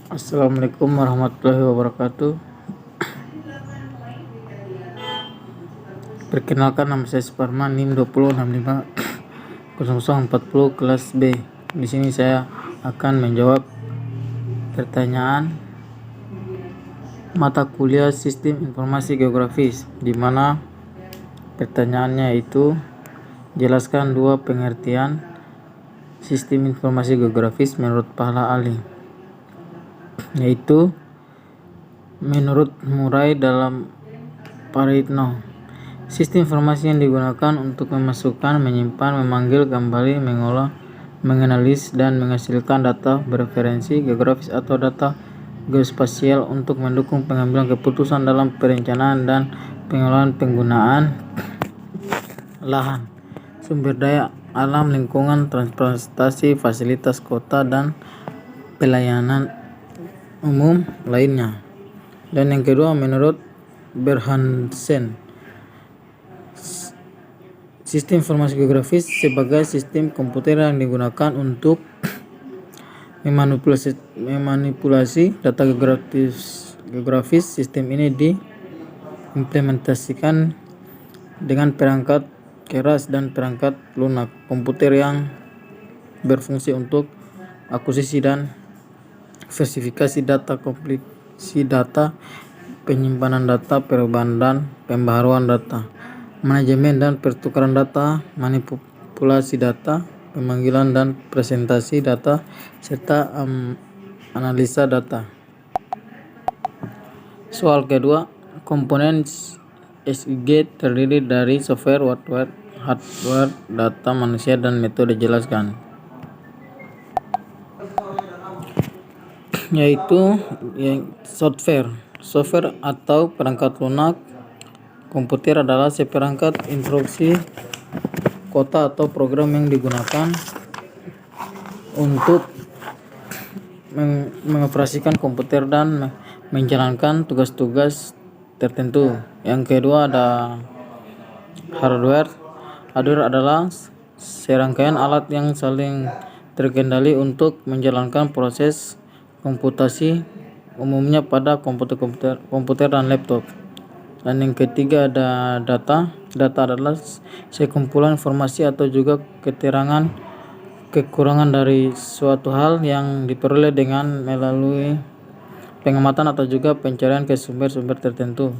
Assalamualaikum warahmatullahi wabarakatuh. Perkenalkan, nama saya Suparman, NIM 20650040 kelas B. Di sini saya akan menjawab pertanyaan mata kuliah Sistem Informasi Geografis, di mana pertanyaannya itu jelaskan dua pengertian Sistem Informasi Geografis menurut Pahala Ali, yaitu menurut Murai dalam Pareto. Sistem informasi yang digunakan untuk memasukkan, menyimpan, memanggil kembali, mengolah, menganalisis, dan menghasilkan data bereferensi geografis atau data geospasial untuk mendukung pengambilan keputusan dalam perencanaan dan pengelolaan penggunaan lahan, sumber daya alam, lingkungan, transportasi, fasilitas kota, dan pelayanan umum lainnya. Dan yang kedua, menurut Berhansen, sistem informasi geografis sebagai sistem komputer yang digunakan untuk memanipulasi data geografis. Sistem ini diimplementasikan dengan perangkat keras dan perangkat lunak komputer yang berfungsi untuk akuisisi dan verifikasi data, kompilasi data, penyimpanan data, perubahan dan pembaharuan data, manajemen dan pertukaran data, manipulasi data, pemanggilan dan presentasi data, serta analisa data. Soal kedua, komponen SIG terdiri dari software, hardware, data manusia, dan metode. Jelaskan. Yaitu software atau perangkat lunak komputer adalah seperangkat instruksi kota atau program yang digunakan untuk mengoperasikan komputer dan menjalankan tugas-tugas tertentu. Yang kedua ada hardware. Hardware adalah serangkaian alat yang saling terkendali untuk menjalankan proses komputasi, umumnya pada komputer dan laptop. Dan yang ketiga ada data. Data adalah sekumpulan informasi atau juga keterangan kekurangan dari suatu hal yang diperoleh dengan melalui pengamatan atau juga pencarian ke sumber-sumber tertentu.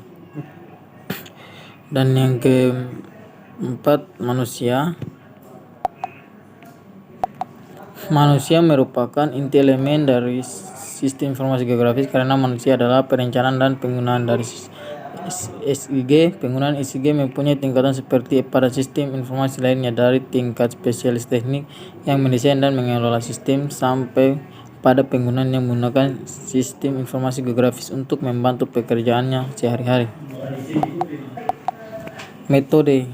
Dan yang keempat, manusia. Manusia merupakan inti elemen dari sistem informasi geografis karena manusia adalah perencanaan dan penggunaan dari SIG. Penggunaan SIG mempunyai tingkatan seperti pada sistem informasi lainnya, dari tingkat spesialis teknik yang mendesain dan mengelola sistem sampai pada penggunaan yang menggunakan sistem informasi geografis untuk membantu pekerjaannya sehari-hari. Metode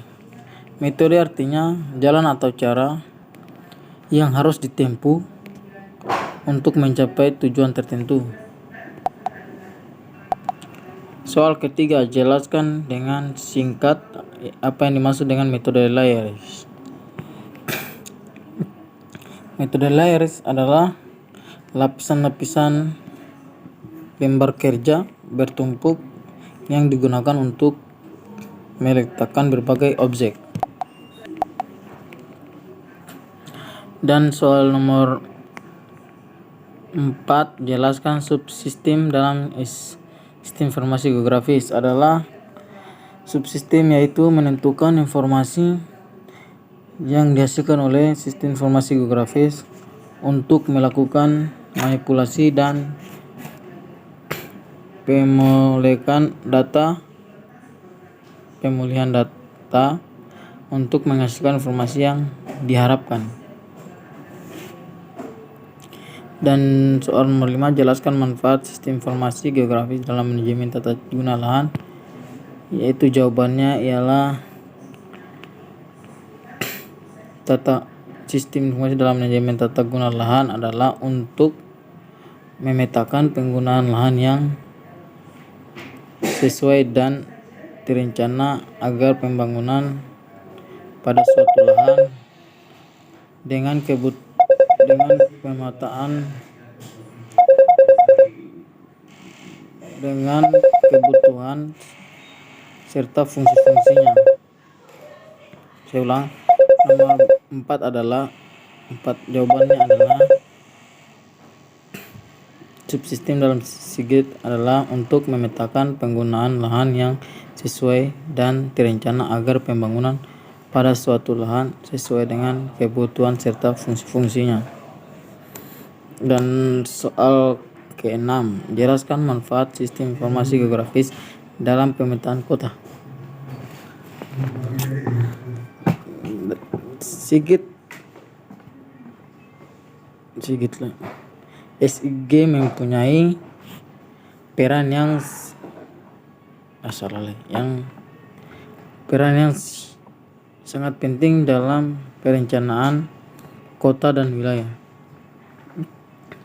artinya jalan atau cara yang harus ditempuh untuk mencapai tujuan tertentu. Soal ketiga, jelaskan dengan singkat apa yang dimaksud dengan metode layers. Metode layers adalah lapisan-lapisan lembar kerja bertumpuk yang digunakan untuk meletakkan berbagai objek. Dan soal nomor 4, jelaskan subsistem dalam sistem informasi geografis. Adalah subsistem yaitu menentukan informasi yang dihasilkan oleh sistem informasi geografis untuk melakukan manipulasi dan pemulihan data untuk menghasilkan informasi yang diharapkan. Dan soal nomor 5, jelaskan manfaat sistem informasi geografis dalam manajemen tata guna lahan. Yaitu jawabannya ialah sistem informasi dalam manajemen tata guna lahan adalah untuk memetakan penggunaan lahan yang sesuai dan terencana agar pembangunan pada suatu lahan dengan pemetaan dengan kebutuhan serta fungsi-fungsinya. Saya ulang, nomor 4 jawabannya adalah subsistem dalam Sigit adalah untuk memetakan penggunaan lahan yang sesuai dan terencana agar pembangunan pada suatu lahan sesuai dengan kebutuhan serta fungsi-fungsinya. Dan soal ke-6, jelaskan manfaat sistem informasi geografis dalam pemetaan kota. SIG mempunyai peran yang sangat penting dalam perencanaan kota dan wilayah.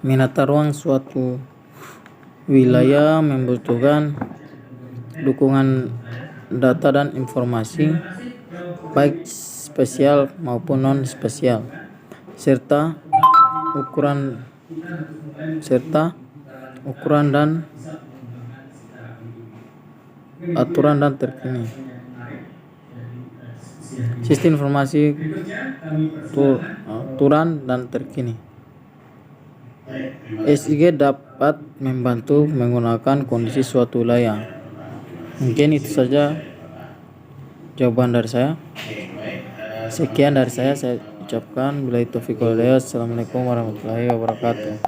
Menata ruang suatu wilayah membutuhkan dukungan data dan informasi baik spesial maupun non spesial serta ukuran dan aturan dan terkini. Sistem informasi aturan dan terkini. SIG dapat membantu menggunakan kondisi suatu wilayah. Mungkin itu saja jawaban dari saya. Sekian dari saya ucapkan. Billahi taufiq wal hidayah. Assalamualaikum warahmatullahi wabarakatuh.